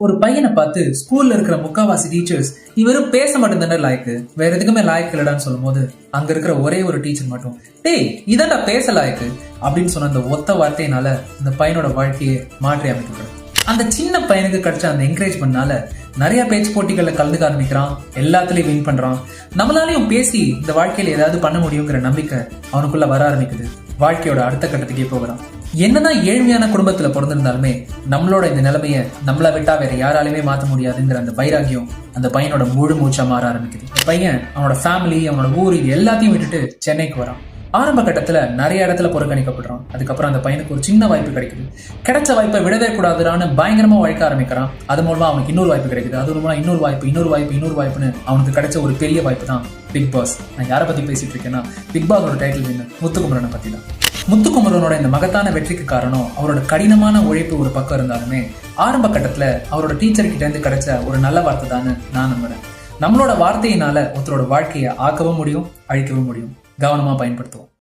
ஒரு பையனை பார்த்து ஸ்கூல்ல இருக்கிற முக்காவாசி டீச்சர்ஸ் இவரும் பேச மட்டும்தானே லாய்க்கு, வேற எதுக்குமே லாய்க்கு இல்லடான்னு சொல்லும் போது அங்க இருக்கிற ஒரே ஒரு டீச்சர் மட்டும் டேய் இதான்டா பேச லாய்க்கு அப்படின்னு சொன்ன அந்த ஒத்த வார்த்தையினால இந்த பையனோட வாழ்க்கையை மாற்றி அமைக்கப்படும். அந்த சின்ன பையனுக்கு கிடைச்ச அந்த என்கரேஜ்மெண்ட்னால நிறைய பேச்சு போட்டிகள்ல கலந்துக்க ஆரம்பிக்கிறான், எல்லாத்துலயும் வின் பண்றான். நம்மளாலையும் பேசி இந்த வாழ்க்கையில ஏதாவது பண்ண முடியுங்கிற நம்பிக்கை அவனுக்குள்ள வர ஆரம்பிக்குது. வாழ்க்கையோட அடுத்த கட்டத்துக்கே போகிறான். என்னதான் ஏழ்மையான குடும்பத்துல பிறந்திருந்தாலுமே நம்மளோட இந்த நிலைமைய நம்மளை விட்டா வேற யாராலுமே மாற்ற முடியாதுங்கிற அந்த வைராகியம் அந்த பையனோட முழு மூச்சா மாற ஆரம்பிக்குது. பையன் அவனோட ஃபேமிலி, அவனோட ஊர், இது எல்லாத்தையும் விட்டுட்டு சென்னைக்கு வரான். ஆரம்ப கட்டத்துல நிறைய இடத்துல புறக்கணிக்கப்படுறான். அதுக்கப்புறம் அந்த பையனுக்கு ஒரு சின்ன வாய்ப்பு கிடைக்குது. கிடைச்ச வாய்ப்பை விடவே கூடாதுன்னு பயங்கரமா உழைக்க ஆரம்பிக்கிறான். அது மூலமா அவனுக்கு இன்னொரு வாய்ப்பு கிடைக்குது. அது மூலமா இன்னொரு வாய்ப்புன்னு அவனுக்கு கிடைச்ச ஒரு பெரிய வாய்ப்பு தான் பிக் பாஸ். நான் யாரை பத்தி பேசிட்டு இருக்கேன்னா, பிக் பாஸோட டைட்டில் வின்னர் முத்துக்குமரனை பத்தி தான். முத்துக்குமரனோட இந்த மகத்தான வெற்றிக்கு காரணம் அவரோட கடினமான உழைப்பு ஒரு பக்கம் இருந்தாலுமே ஆரம்ப கட்டத்துல அவரோட டீச்சர் கிட்ட இருந்து கிடைச்ச ஒரு நல்ல வார்த்தை தான் நான் நம்புறேன். நம்மளோட வார்த்தையினால ஒருத்தரோட வாழ்க்கையை ஆக்கவும் முடியும், அழிக்கவும் முடியும். கவனமா பயன்படுத்துவோம்.